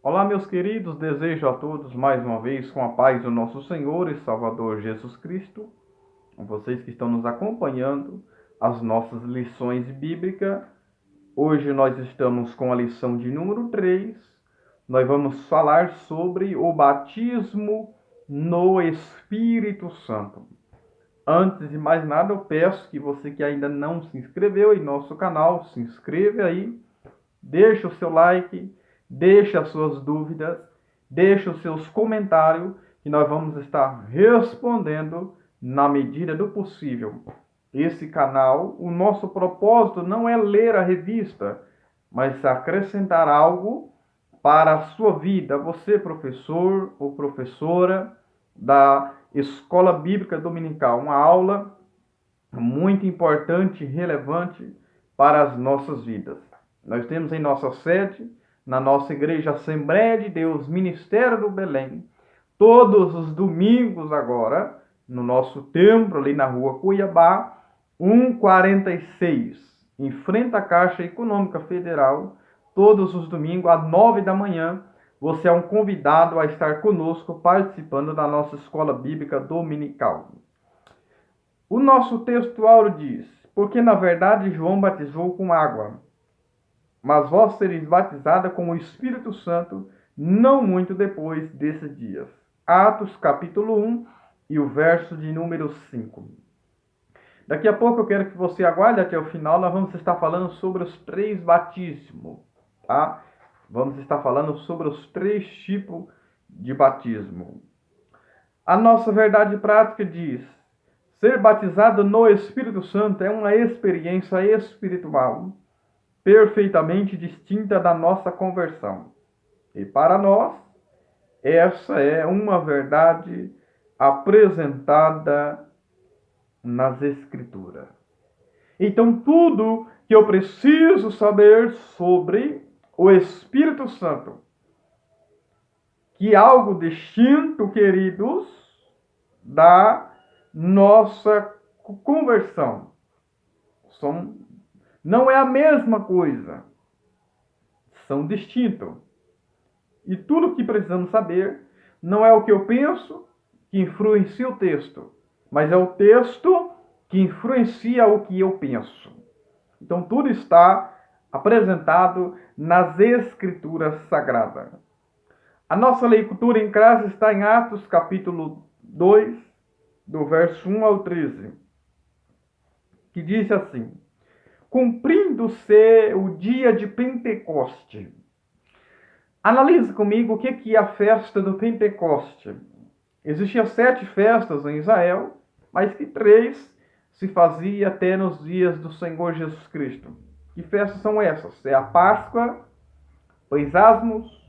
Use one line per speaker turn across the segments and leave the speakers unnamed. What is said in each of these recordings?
Olá, meus queridos, desejo a todos mais uma vez com a paz do nosso Senhor e Salvador Jesus Cristo, vocês que estão nos acompanhando, as nossas lições bíblicas. Hoje nós estamos com a lição de número 3. Nós vamos falar sobre o batismo no Espírito Santo. Antes de mais nada, eu peço que você que ainda não se inscreveu em nosso canal, se inscreva aí, deixa o seu like, deixa as suas dúvidas, deixa os seus comentários, que nós vamos estar respondendo na medida do possível. Esse canal, o nosso propósito não é ler a revista, mas acrescentar algo para a sua vida. Você, professor ou professora da Escola Bíblica Dominical, uma aula muito importante e relevante para as nossas vidas. Nós temos em nossa sede, na nossa igreja Assembleia de Deus, Ministério do Belém, todos os domingos agora, no nosso templo ali na rua Cuiabá, 146, em frente à Caixa Econômica Federal, todos os domingos às 9 da manhã, você é um convidado a estar conosco participando da nossa escola bíblica dominical. O nosso textual diz: porque na verdade João batizou com água, mas vós sereis batizada com o Espírito Santo não muito depois desses dias. Atos capítulo 1 e o verso de número 5. Daqui a pouco eu quero que você aguarde até o final, nós vamos estar falando sobre os 3 batismos, tá? Vamos estar falando sobre os 3 tipos de batismo. A nossa verdade prática diz: ser batizado no Espírito Santo é uma experiência espiritual perfeitamente distinta da nossa conversão. E para nós, essa é uma verdade apresentada nas Escrituras. Então, tudo que eu preciso saber sobre o Espírito Santo, que é algo distinto, queridos, da nossa conversão. Não é a mesma coisa. São distintos. E tudo o que precisamos saber não é o que eu penso que influencia o texto, mas é o texto que influencia o que eu penso. Então tudo está apresentado nas Escrituras Sagradas. A nossa leitura em casa está em Atos capítulo 2, do verso 1 ao 13, que diz assim: cumprindo-se o dia de Pentecoste. Analise comigo o que é a festa do Pentecoste. Existiam 7 festas em Israel, mas que 3 se fazia até nos dias do Senhor Jesus Cristo. Que festas são essas? É a Páscoa, Pães-Asmos,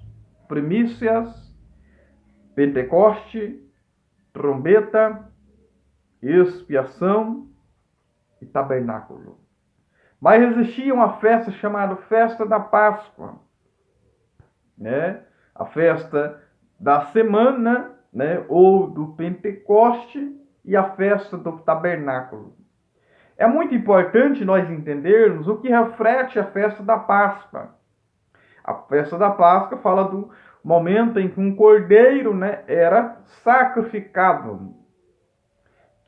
Primícias, Pentecoste, Trombeta, Expiação e Tabernáculo. Mas existia uma festa chamada Festa da Páscoa, né? A festa da semana, né? Ou do Pentecoste, e a festa do Tabernáculo. É muito importante nós entendermos o que reflete a festa da Páscoa. A festa da Páscoa fala do momento em que um cordeiro, né, era sacrificado.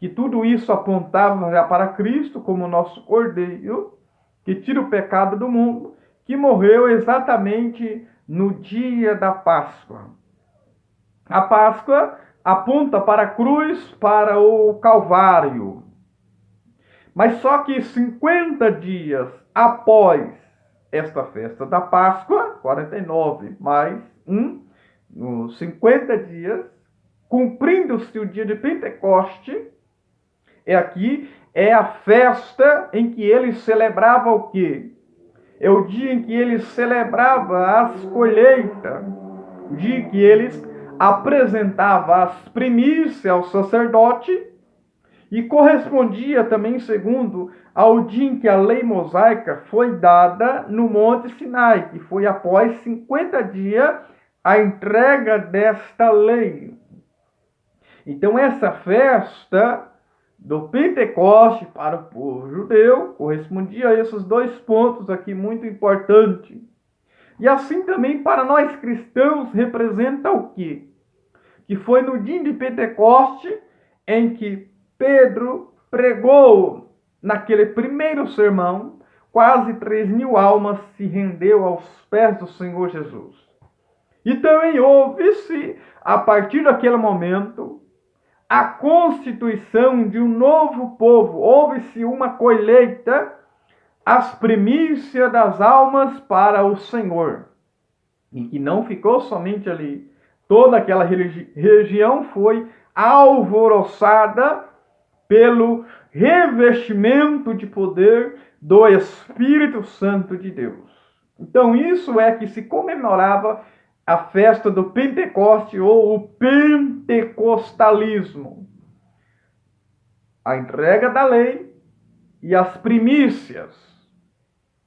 Que tudo isso apontava já para Cristo como nosso cordeiro, que tira o pecado do mundo, que morreu exatamente no dia da Páscoa. A Páscoa aponta para a cruz, para o Calvário. Mas só que 50 dias após esta festa da Páscoa, 49 mais 1, nos 50 dias, cumprindo-se o dia de Pentecoste, é a festa em que ele celebrava o quê? É o dia em que ele celebrava as colheitas, o dia em que eles apresentavam as primícias ao sacerdote, e correspondia também, segundo, ao dia em que a lei mosaica foi dada no Monte Sinai, que foi após 50 dias a entrega desta lei. Então essa festa do Pentecoste para o povo judeu correspondia a esses 2 pontos aqui muito importantes. E assim também para nós cristãos representa o quê? Que foi no dia de Pentecoste em que Pedro pregou naquele primeiro sermão, quase 3.000 almas se rendeu aos pés do Senhor Jesus. E também houve-se, a partir daquele momento, a constituição de um novo povo. Houve-se uma colheita, as primícias das almas para o Senhor. E que não ficou somente ali. Toda aquela região foi alvoroçada pelo revestimento de poder do Espírito Santo de Deus. Então isso é que se comemorava a festa do Pentecoste ou o pentecostalismo. A entrega da lei e as primícias.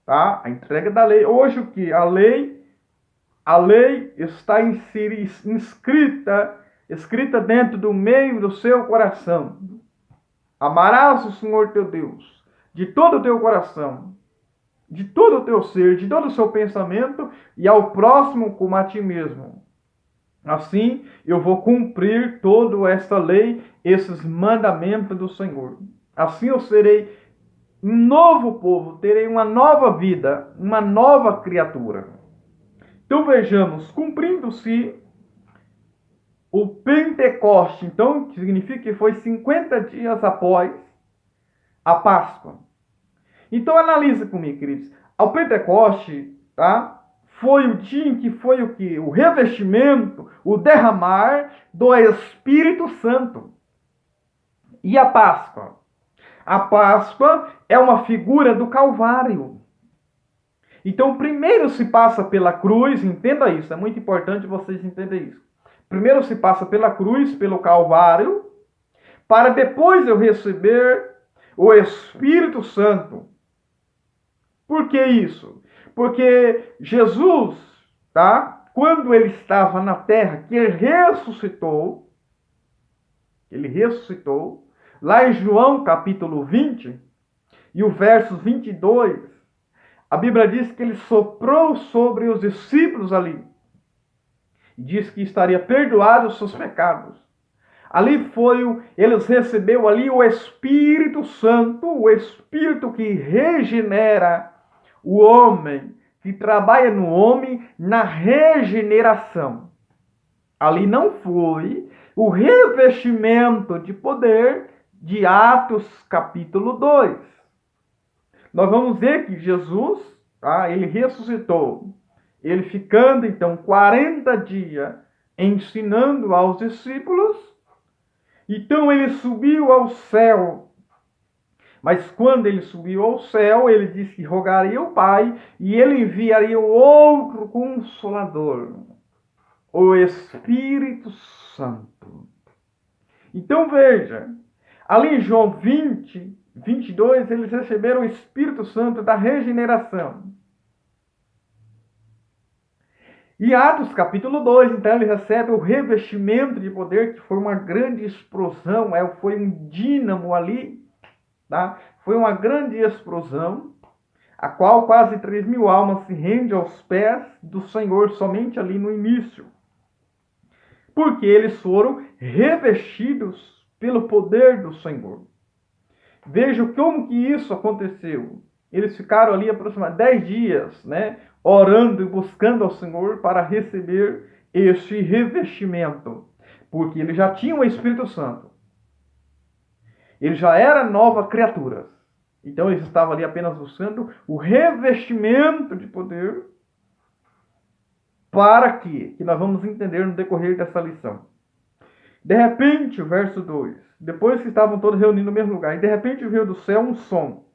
Tá? A entrega da lei. Hoje o que? A lei está escrita dentro do meio do seu coração. Amarás o Senhor teu Deus de todo o teu coração, de todo o teu ser, de todo o seu pensamento e ao próximo como a ti mesmo. Assim, eu vou cumprir toda esta lei, esses mandamentos do Senhor. Assim eu serei um novo povo, terei uma nova vida, uma nova criatura. Então vejamos, cumprindo-se o Pentecoste, então, que significa que foi 50 dias após a Páscoa. Então analisa comigo, queridos. Ao Pentecoste, tá? Foi o dia em que foi o que? O revestimento, o derramar do Espírito Santo. E a Páscoa? A Páscoa é uma figura do Calvário. Então, primeiro se passa pela cruz, entenda isso, é muito importante vocês entenderem isso. Primeiro se passa pela cruz, pelo Calvário, para depois eu receber o Espírito Santo. Por que isso? Porque Jesus, tá? Quando ele estava na terra, que ele ressuscitou, lá em João capítulo 20, e o verso 22, a Bíblia diz que ele soprou sobre os discípulos ali. Diz que estaria perdoado os seus pecados. Ali eles receberam ali o Espírito Santo, o Espírito que regenera o homem, que trabalha no homem na regeneração. Ali não foi o revestimento de poder de Atos capítulo 2. Nós vamos ver que Jesus, ele ressuscitou. Ele ficando então 40 dias ensinando aos discípulos. Então ele subiu ao céu. Mas quando ele subiu ao céu, ele disse que rogaria ao Pai e ele enviaria outro Consolador, o Espírito Santo. Então veja, ali em João 20, 22, eles receberam o Espírito Santo da regeneração. E Atos capítulo 2, então ele recebe o revestimento de poder, que foi uma grande explosão, foi um dínamo ali, tá? Foi uma grande explosão, a qual quase 3.000 almas se rendem aos pés do Senhor somente ali no início. Porque eles foram revestidos pelo poder do Senhor. Veja como que isso aconteceu. Eles ficaram ali aproximadamente 10 dias, né, orando e buscando ao Senhor para receber este revestimento. Porque eles já tinham o Espírito Santo. Ele já era nova criatura. Então eles estavam ali apenas buscando o revestimento de poder. Para quê? Que nós vamos entender no decorrer dessa lição. De repente, o verso 2. Depois que estavam todos reunidos no mesmo lugar. E de repente veio do céu um som.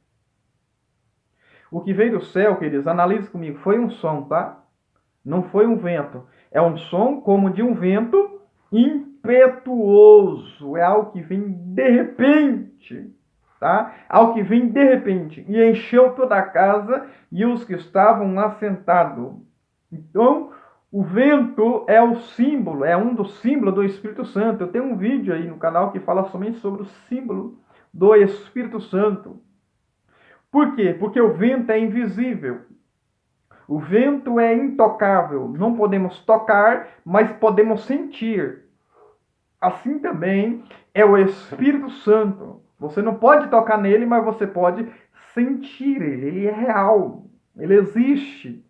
O que veio do céu, queridos, analise comigo. Foi um som, tá? Não foi um vento. É um som como de um vento impetuoso. É algo que vem de repente. Tá? Algo que vem de repente. E encheu toda a casa e os que estavam assentados. Então, o vento é o símbolo, é um dos símbolos do Espírito Santo. Eu tenho um vídeo aí no canal que fala somente sobre o símbolo do Espírito Santo. Por quê? Porque o vento é invisível. O vento é intocável. Não podemos tocar, mas podemos sentir. Assim também é o Espírito Santo. Você não pode tocar nele, mas você pode sentir ele. Ele é real. Ele existe.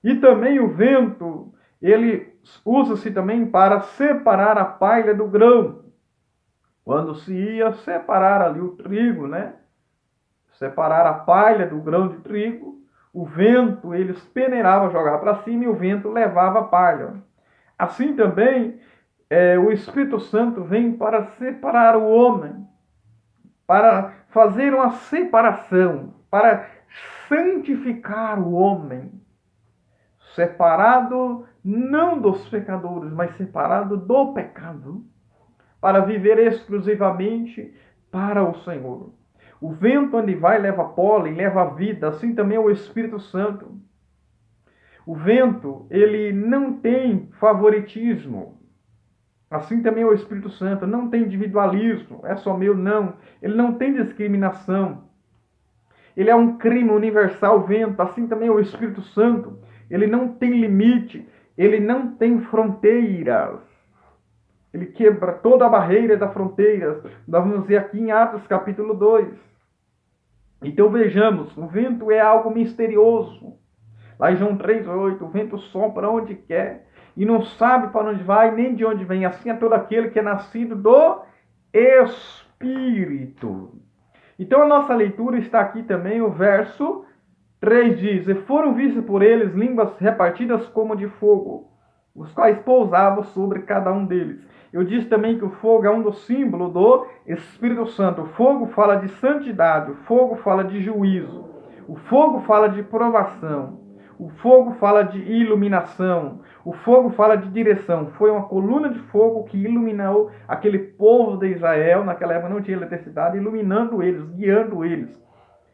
E também o vento, ele usa-se também para separar a palha do grão. Quando se ia separar ali o trigo, né? Separar a palha do grão de trigo, o vento, ele peneirava, jogava para cima e o vento levava a palha. Assim também, o Espírito Santo vem para separar o homem, para fazer uma separação, para santificar o homem. Separado não dos pecadores, mas separado do pecado, para viver exclusivamente para o Senhor. O vento onde vai leva pólen, leva vida, assim também é o Espírito Santo. O vento, ele não tem favoritismo. Assim também é o Espírito Santo, não tem individualismo, é só meu, não. Ele não tem discriminação. Ele é um crime universal, o vento, assim também é o Espírito Santo. Ele não tem limite, ele não tem fronteiras. Ele quebra toda a barreira da fronteira. Nós vamos ver aqui em Atos capítulo 2. Então vejamos, o vento é algo misterioso. Lá em João 3,8, o vento sopra onde quer e não sabe para onde vai nem de onde vem. Assim é todo aquele que é nascido do Espírito. Então a nossa leitura está aqui também, o verso 3 diz: E foram vistas por eles línguas repartidas como de fogo, os quais pousavam sobre cada um deles. Eu disse também que o fogo é um dos símbolos do Espírito Santo. O fogo fala de santidade, o fogo fala de juízo, o fogo fala de provação, o fogo fala de iluminação, o fogo fala de direção. Foi uma coluna de fogo que iluminou aquele povo de Israel, naquela época não tinha eletricidade, iluminando eles, guiando eles.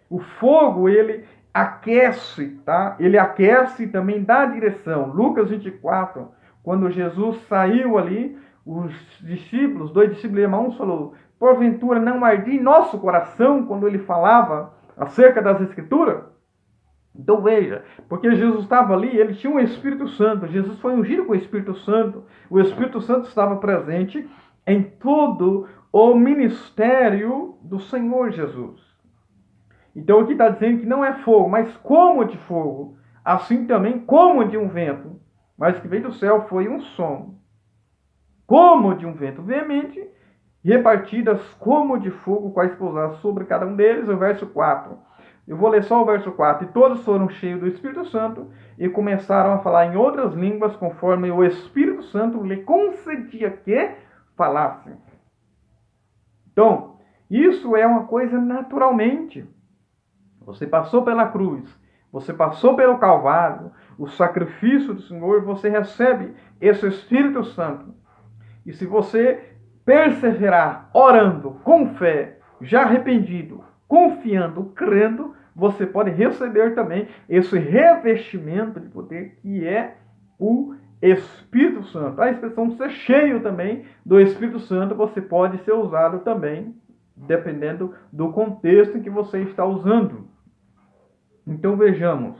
O fogo, ele aquece, tá? Ele aquece e também dá direção. Lucas 24, quando Jesus saiu ali, os discípulos, 2 discípulos de Emaús, falou: porventura não ardia em nosso coração quando ele falava acerca das Escrituras? Então veja, porque Jesus estava ali, ele tinha um Espírito Santo, Jesus foi ungido com o Espírito Santo, o Espírito Santo estava presente em todo o ministério do Senhor Jesus. Então aqui está dizendo que não é fogo, mas como de fogo, assim também como de um vento, mas que veio do céu foi um som, como de um vento veemente, repartidas como de fogo, quais pousaram sobre cada um deles. O verso 4. Eu vou ler só o verso 4. E todos foram cheios do Espírito Santo e começaram a falar em outras línguas, conforme o Espírito Santo lhe concedia que falassem. Então, isso é uma coisa naturalmente. Você passou pela cruz, você passou pelo Calvário, o sacrifício do Senhor, você recebe esse Espírito Santo. E se você perseverar orando com fé, já arrependido, confiando, crendo, você pode receber também esse revestimento de poder que é o Espírito Santo. A expressão ser cheio também do Espírito Santo, você pode ser usado também, dependendo do contexto em que você está usando. Então vejamos,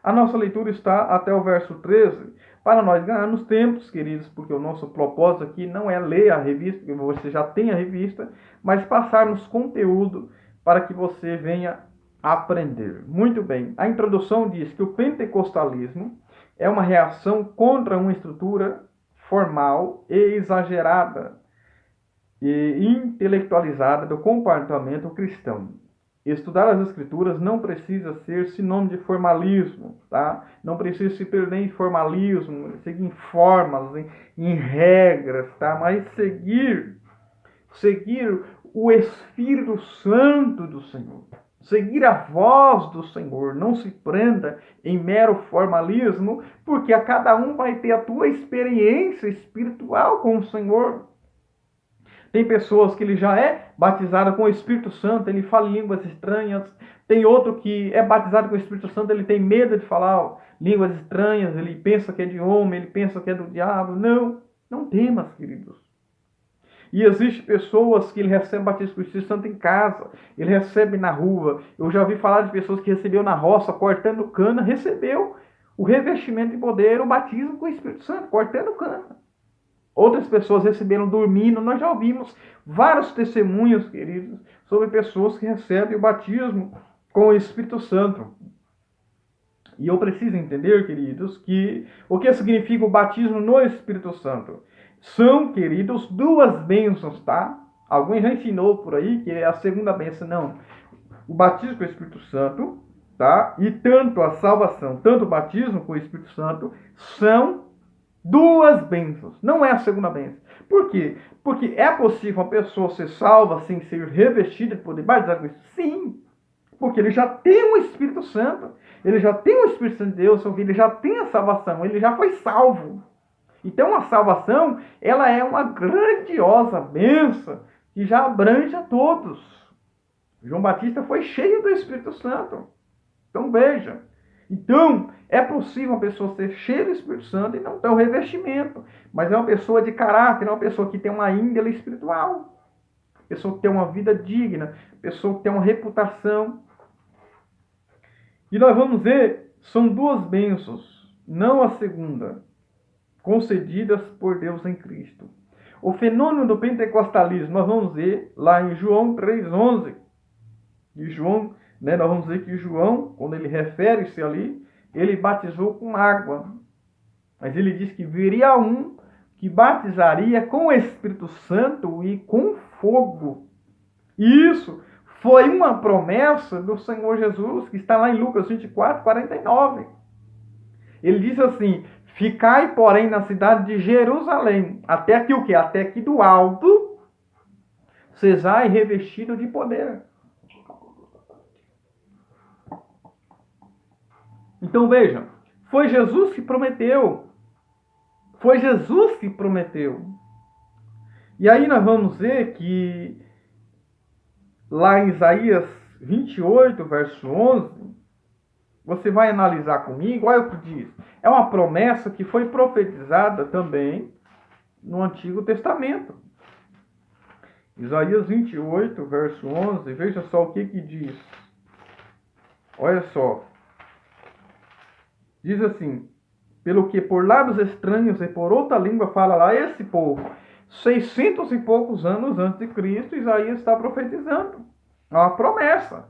a nossa leitura está até o verso 13, para nós ganharmos tempos, queridos, porque o nosso propósito aqui não é ler a revista, porque você já tem a revista, mas passarmos conteúdo para que você venha aprender. Muito bem, a introdução diz que o pentecostalismo é uma reação contra uma estrutura formal e exagerada e intelectualizada do comportamento cristão. Estudar as Escrituras não precisa ser sinônimo de formalismo, tá? Não precisa se perder em formalismo, seguir em formas, em regras, tá? Mas seguir o Espírito Santo do Senhor. Seguir a voz do Senhor. Não se prenda em mero formalismo, porque a cada um vai ter a tua experiência espiritual com o Senhor. Tem pessoas que ele já é batizado com o Espírito Santo, ele fala línguas estranhas. Tem outro que é batizado com o Espírito Santo, ele tem medo de falar línguas estranhas, ele pensa que é de homem, ele pensa que é do diabo. Não temas, queridos. E existem pessoas que ele recebe batismo com o Espírito Santo em casa, ele recebe na rua. Eu já ouvi falar de pessoas que recebeu na roça, cortando cana, recebeu o revestimento de poder, o batismo com o Espírito Santo, cortando cana. Outras pessoas receberam dormindo. Nós já ouvimos vários testemunhos, queridos, sobre pessoas que recebem o batismo com o Espírito Santo. E eu preciso entender, queridos, que o que significa o batismo no Espírito Santo? São, queridos, duas bênçãos, tá? Alguém já ensinou por aí que é a segunda bênção. Não. O batismo com o Espírito Santo, tá? E tanto a salvação, tanto o batismo com o Espírito Santo são duas bênçãos. Não é a segunda bênção. Por quê? Porque é possível uma pessoa ser salva sem ser revestida de poder batizada com isso? Sim. Porque ele já tem o Espírito Santo. Ele já tem o Espírito Santo de Deus, ele já tem a salvação, ele já foi salvo. Então a salvação, ela é uma grandiosa bênção que já abrange a todos. João Batista foi cheio do Espírito Santo. Então veja. Então, é possível uma pessoa ser cheia do Espírito Santo e não ter o revestimento. Mas é uma pessoa de caráter, é uma pessoa que tem uma índole espiritual. Pessoa que tem uma vida digna, pessoa que tem uma reputação. E nós vamos ver, são duas bênçãos, não a segunda, concedidas por Deus em Cristo. O fenômeno do pentecostalismo, nós vamos ver lá em João 3,11. E João, nós vamos ver que João, quando ele refere-se ali, ele batizou com água. Mas ele diz que viria um que batizaria com o Espírito Santo e com fogo. E isso foi uma promessa do Senhor Jesus, que está lá em Lucas 24, 49. Ele diz assim: ficai, porém, na cidade de Jerusalém, até que o quê? Até que do alto sejai revestido de poder. Então veja, foi Jesus que prometeu. Foi Jesus que prometeu. E aí nós vamos ver que lá em Isaías 28, verso 11, você vai analisar comigo, olha o que diz. É uma promessa que foi profetizada também no Antigo Testamento. Isaías 28, verso 11, veja só o que diz. Olha só. Diz assim: pelo que por lábios estranhos e por outra língua fala lá esse povo. 600 e poucos anos antes de Cristo, Isaías está profetizando. É uma promessa.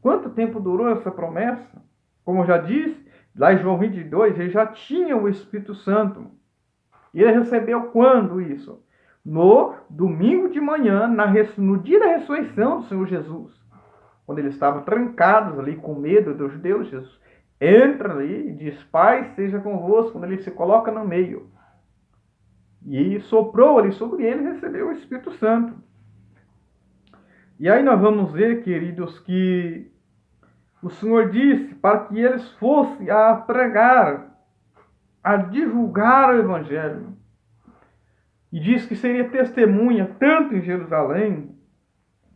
Quanto tempo durou essa promessa? Como eu já disse, lá em João 22, ele já tinha o Espírito Santo. E ele recebeu quando isso? No domingo de manhã, no dia da ressurreição do Senhor Jesus. Quando eles estavam trancados ali com medo dos judeus, Jesus entra ali e diz: Pai, seja convosco, quando ele se coloca no meio. E soprou ali sobre ele e recebeu o Espírito Santo. E aí nós vamos ver, queridos, que o Senhor disse para que eles fossem a pregar, a divulgar o Evangelho. E diz que seria testemunha tanto em Jerusalém,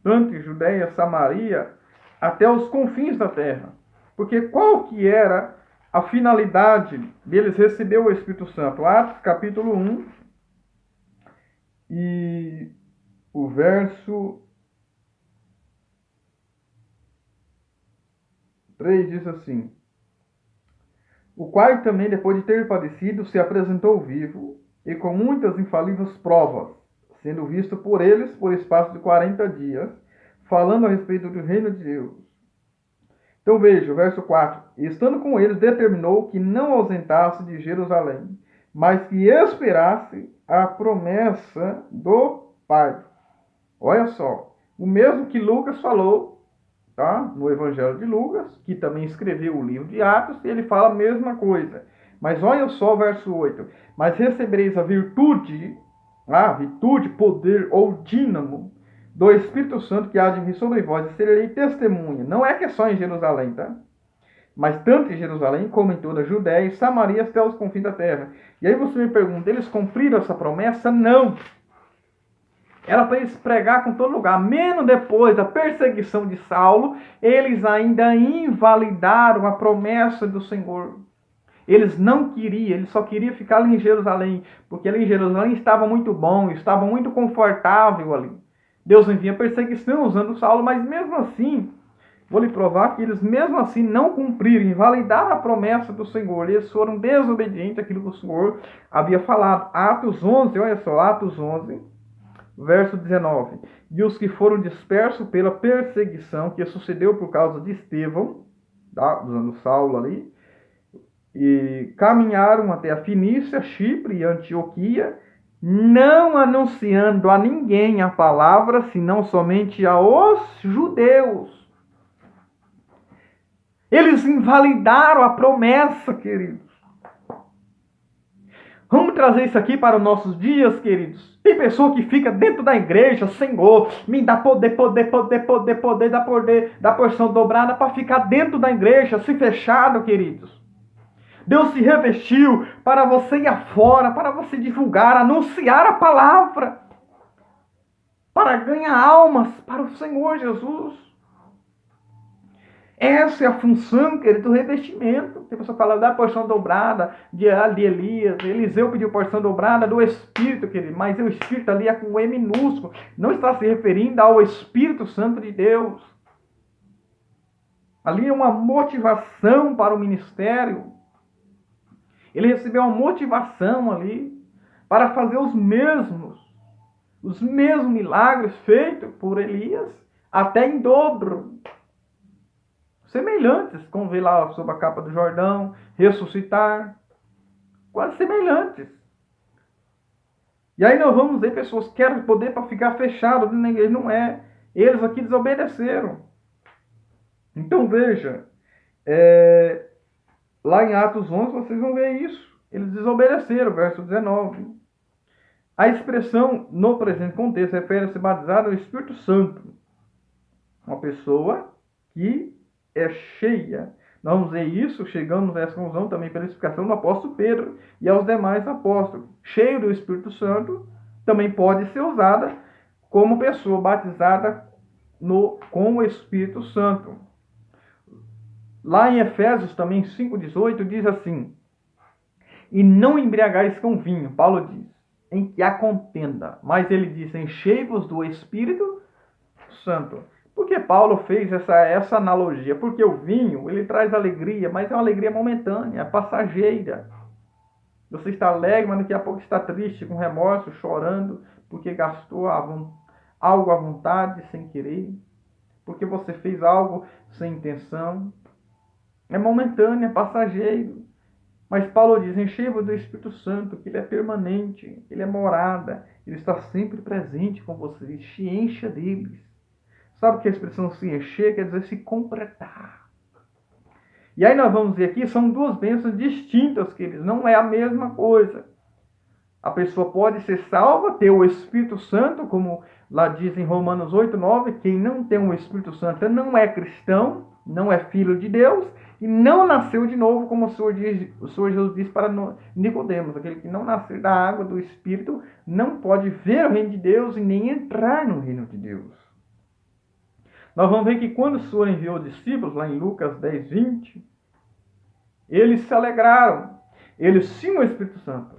tanto em Judeia, Samaria, até os confins da terra. Porque qual que era a finalidade deles receber o Espírito Santo? Atos capítulo 1 e o verso 3 diz assim: o qual também, depois de ter padecido, se apresentou vivo e com muitas infalíveis provas, sendo visto por eles por espaço de 40 dias, falando a respeito do reino de Deus. Então veja, o verso 4. E estando com eles, determinou que não ausentasse de Jerusalém, mas que esperasse a promessa do Pai. Olha só, o mesmo que Lucas falou, tá? No Evangelho de Lucas, que também escreveu o livro de Atos, e ele fala a mesma coisa. Mas olha só o verso 8. Mas recebereis a virtude, poder ou dínamo do Espírito Santo que há de vir sobre vós, e serei testemunha. Não é que é só em Jerusalém, tá? Mas tanto em Jerusalém como em toda a Judéia e Samaria até os confins da terra. E aí você me pergunta, eles cumpriram essa promessa? Não. Era para eles pregar com todo lugar. Menos depois da perseguição de Saulo, eles ainda invalidaram a promessa do Senhor. Eles não queriam, eles só queriam ficar ali em Jerusalém, porque ali em Jerusalém estava muito bom, estava muito confortável ali. Deus envia perseguição usando Saulo, mas mesmo assim, vou lhe provar que eles mesmo assim não cumpriram, invalidaram a promessa do Senhor. Eles foram desobedientes àquilo que o Senhor havia falado. Atos 11, olha só, Atos 11, verso 19. E os que foram dispersos pela perseguição que sucedeu por causa de Estevão, tá? Usando Saulo ali, e caminharam até a Finícia, Chipre e Antioquia, não anunciando a ninguém a palavra, senão somente aos judeus. Eles invalidaram a promessa, queridos. Vamos trazer isso aqui para os nossos dias, queridos. Tem pessoa que fica dentro da igreja, Senhor, me dá poder, dá porção dobrada para ficar dentro da igreja, se fechado, queridos. Deus se revestiu para você ir afora, para você divulgar, anunciar a palavra, para ganhar almas para o Senhor Jesus. Essa é a função, querido, do revestimento. Tem pessoa que fala da porção dobrada de Elias. Eliseu pediu porção dobrada do Espírito, querido. Mas o Espírito ali é com o E minúsculo. Não está se referindo ao Espírito Santo de Deus. Ali é uma motivação para o ministério. Ele recebeu uma motivação ali para fazer os mesmos milagres feitos por Elias, até em dobro. Semelhantes, como vê lá sob a capa do Jordão, ressuscitar, quase semelhantes. E aí nós vamos ver pessoas que querem poder para ficar fechado na igreja, não é. Eles aqui desobedeceram. Então veja, lá em Atos 11 vocês vão ver isso. Eles desobedeceram, verso 19. A expressão no presente contexto refere-se batizado ao Espírito Santo. Uma pessoa que é cheia. Nós vamos ver isso, chegamos a essa conclusão também pela explicação do apóstolo Pedro e aos demais apóstolos. Cheio do Espírito Santo também pode ser usada como pessoa batizada com o Espírito Santo. Lá em Efésios também 5,18 diz assim: e não embriagais com vinho, Paulo diz, em que há contenda, mas ele diz, enchei-vos do Espírito Santo. Por que Paulo fez essa analogia? Porque o vinho, ele traz alegria, mas é uma alegria momentânea, passageira. Você está alegre, mas daqui a pouco está triste, com remorso, chorando, porque gastou algo à vontade, sem querer, porque você fez algo sem intenção. É momentâneo, é passageiro. Mas Paulo diz, enchei-vos do Espírito Santo, que ele é permanente, ele é morada, ele está sempre presente com vocês, se encha deles. Sabe que a expressão se encher quer dizer se completar. E aí nós vamos ver aqui, são duas bênçãos distintas, queridos, não é a mesma coisa. A pessoa pode ser salva, ter o Espírito Santo, como lá diz em Romanos 8:9, quem não tem o Espírito Santo não é cristão, não é filho de Deus, e não nasceu de novo, como o Senhor Jesus disse para Nicodemos, aquele que não nascer da água do Espírito não pode ver o reino de Deus e nem entrar no reino de Deus. Nós vamos ver que quando o Senhor enviou os discípulos, lá em Lucas 10:20, eles se alegraram. Eles tinham o Espírito Santo.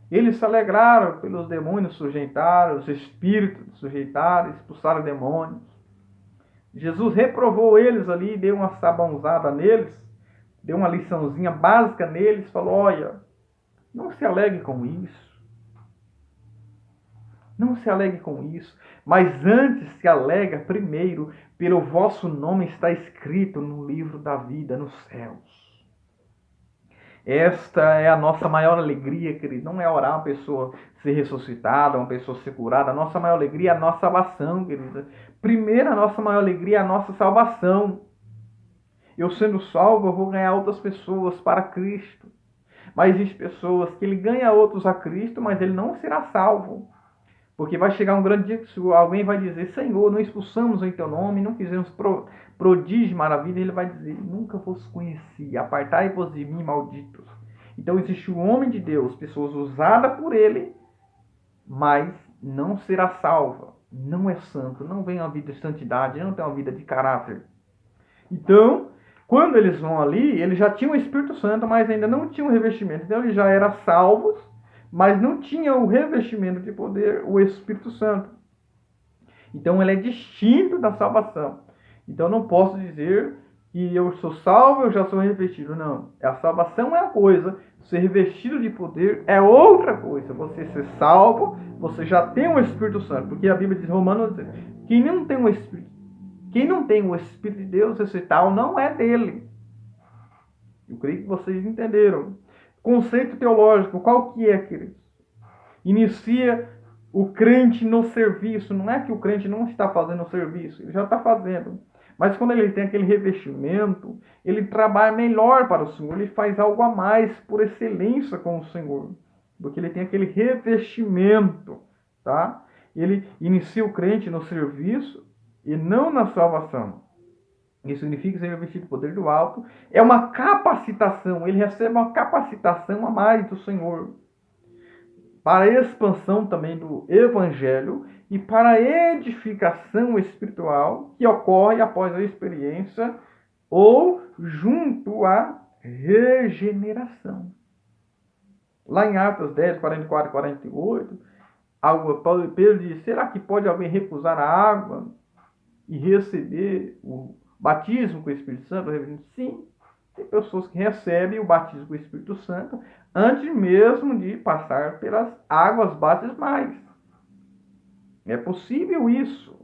Eles se alegraram pelos demônios sujeitaram, os espíritos sujeitaram, expulsaram demônios. Jesus reprovou eles ali, deu uma sabãozada neles, deu uma liçãozinha básica neles, falou, olha, não se alegre com isso. Não se alegre com isso, mas antes se alegra primeiro, pelo vosso nome está escrito no livro da vida nos céus. Esta é a nossa maior alegria, querido. Não é orar uma pessoa ser ressuscitada, uma pessoa ser curada. A nossa maior alegria é a nossa salvação, querida. Primeiro, a nossa maior alegria é a nossa salvação. Eu sendo salvo, eu vou ganhar outras pessoas para Cristo. Mas existem pessoas que ele ganha outros a Cristo, mas ele não será salvo. Porque vai chegar um grande dia que alguém vai dizer, Senhor, não expulsamos em teu nome, não fizemos prodígio, maravilha. Ele vai dizer, nunca vos conheci, apartai-vos de mim, malditos. Então existe o homem de Deus, pessoas usadas por ele, mas não será salva, não é santo, não vem uma vida de santidade, não tem uma vida de caráter. Então, quando eles vão ali, eles já tinham o Espírito Santo, mas ainda não tinham o revestimento. Então eles já eram salvos, mas não tinha o revestimento de poder, o Espírito Santo. Então ele é distinto da salvação. Então, eu não posso dizer que eu sou salvo, eu já sou revestido. Não. A salvação é uma coisa, ser revestido de poder é outra coisa. Você ser salvo, você já tem o Espírito Santo. Porque a Bíblia diz, Romanos, quem não tem o Espírito de Deus, esse tal não é dele. Eu creio que vocês entenderam. Conceito teológico, qual que é, queridos? Inicia o crente no serviço. Não é que o crente não está fazendo o serviço, ele já está fazendo. Mas quando ele tem aquele revestimento, ele trabalha melhor para o Senhor, ele faz algo a mais por excelência com o Senhor. Porque ele tem aquele revestimento, tá? Ele inicia o crente no serviço e não na salvação. Isso significa ser revestido do poder do alto. É uma capacitação, ele recebe uma capacitação a mais do Senhor. Para a expansão também do Evangelho e para a edificação espiritual que ocorre após a experiência ou junto à regeneração. Lá em Atos 10, 44 e 48, Pedro diz, será que pode alguém recusar a água e receber o batismo com o Espírito Santo? Sim, tem pessoas que recebem o batismo com o Espírito Santo antes mesmo de passar pelas águas batismais. É possível isso.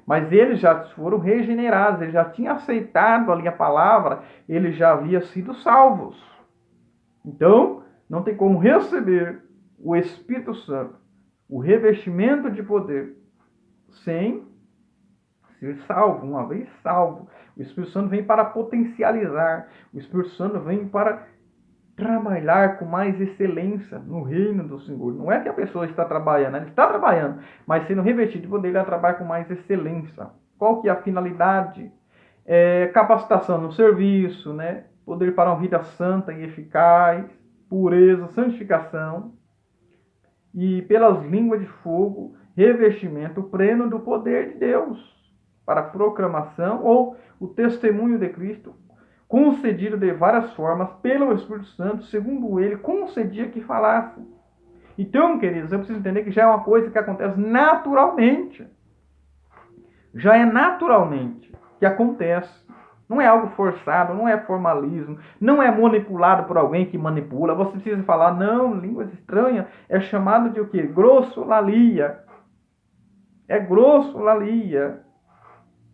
Mas eles já foram regenerados, eles já tinham aceitado ali a palavra, eles já haviam sido salvos. Então, não tem como receber o Espírito Santo, o revestimento de poder, sem ser salvo. Uma vez salvo, o Espírito Santo vem para potencializar, o Espírito Santo vem para trabalhar com mais excelência no reino do Senhor. Não é que a pessoa está trabalhando, ela está trabalhando, mas sendo revestido de poder, ela trabalha com mais excelência. Qual que é a finalidade? Capacitação no serviço, né? Poder para uma vida santa e eficaz, pureza, santificação, e pelas línguas de fogo, revestimento pleno do poder de Deus, para a proclamação ou o testemunho de Cristo, concedido de várias formas pelo Espírito Santo, segundo ele concedia que falasse. Então, queridos, eu preciso entender que já é uma coisa que acontece naturalmente. Já é naturalmente que acontece. Não é algo forçado, não é formalismo, não é manipulado por alguém que manipula. Você precisa falar, não, línguas estranhas, é chamado de o quê? Grossolalia. É grossolalia.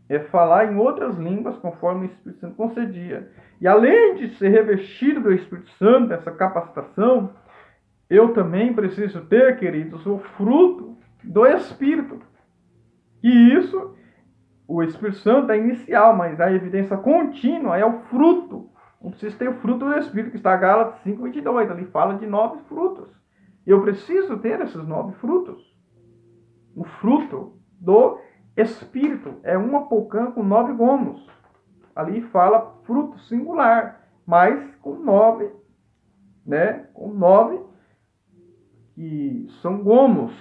É falar em outras línguas conforme o Espírito Santo concedia. E além de ser revestido do Espírito Santo, essa capacitação, eu também preciso ter, queridos, o fruto do Espírito. E isso, o Espírito Santo é inicial, mas a evidência contínua é o fruto. Eu preciso ter o fruto do Espírito, que está em Gálatas 5:22. Ali fala de 9 frutos. Eu preciso ter esses 9 frutos. O fruto do Espírito é uma pocã com 9 gomos. Ali fala fruto singular, mas com 9, né? Com 9 que são gomos.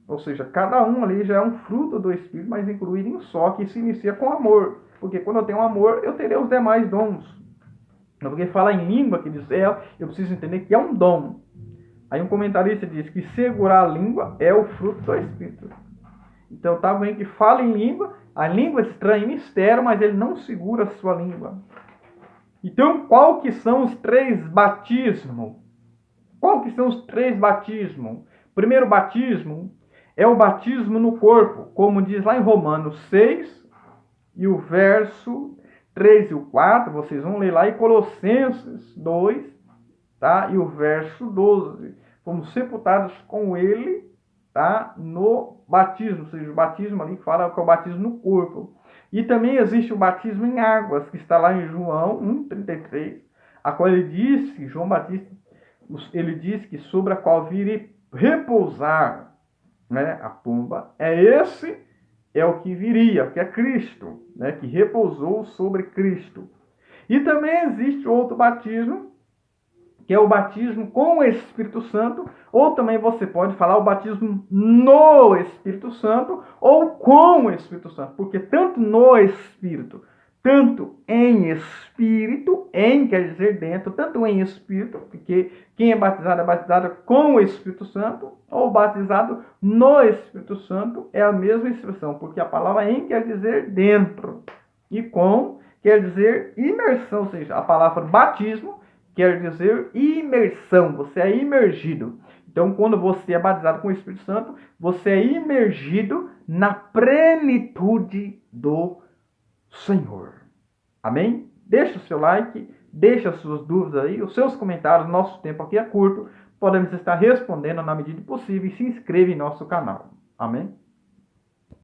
Ou seja, cada um ali já é um fruto do Espírito, mas incluído em um só, que se inicia com amor. Porque quando eu tenho amor, eu terei os demais dons. Porque falar em língua, que diz, eu preciso entender que é um dom. Aí um comentarista diz que segurar a língua é o fruto do Espírito. Então tá alguém que fala em língua, a língua é estranha, mistério, mas ele não segura a sua língua. Então, qual que são os 3 batismos? Qual que são os 3 batismos? Primeiro batismo é o batismo no corpo, como diz lá em Romanos 6, e o verso 3 e o 4, vocês vão ler lá em Colossenses 2, tá? E o verso 12. Fomos sepultados com ele, tá? No batismo, ou seja, o batismo ali que fala que é o batismo no corpo. E também existe o batismo em águas, que está lá em João 1,33, a qual ele disse, João Batista, ele diz que sobre a qual viria repousar, né, a pomba, esse é o que viria, que é Cristo, né, que repousou sobre Cristo. E também existe outro batismo, que é o batismo com o Espírito Santo, ou também você pode falar o batismo no Espírito Santo, ou com o Espírito Santo, porque tanto no Espírito, tanto em Espírito, em quer dizer dentro, tanto em Espírito, porque quem é batizado com o Espírito Santo, ou batizado no Espírito Santo, é a mesma expressão, porque a palavra em quer dizer dentro. E com quer dizer imersão, ou seja, a palavra batismo quer dizer imersão, você é imergido. Então, quando você é batizado com o Espírito Santo, você é imergido na plenitude do Senhor. Amém? Deixa o seu like, deixa as suas dúvidas aí, os seus comentários. Nosso tempo aqui é curto, podemos estar respondendo na medida do possível e se inscreva em nosso canal. Amém?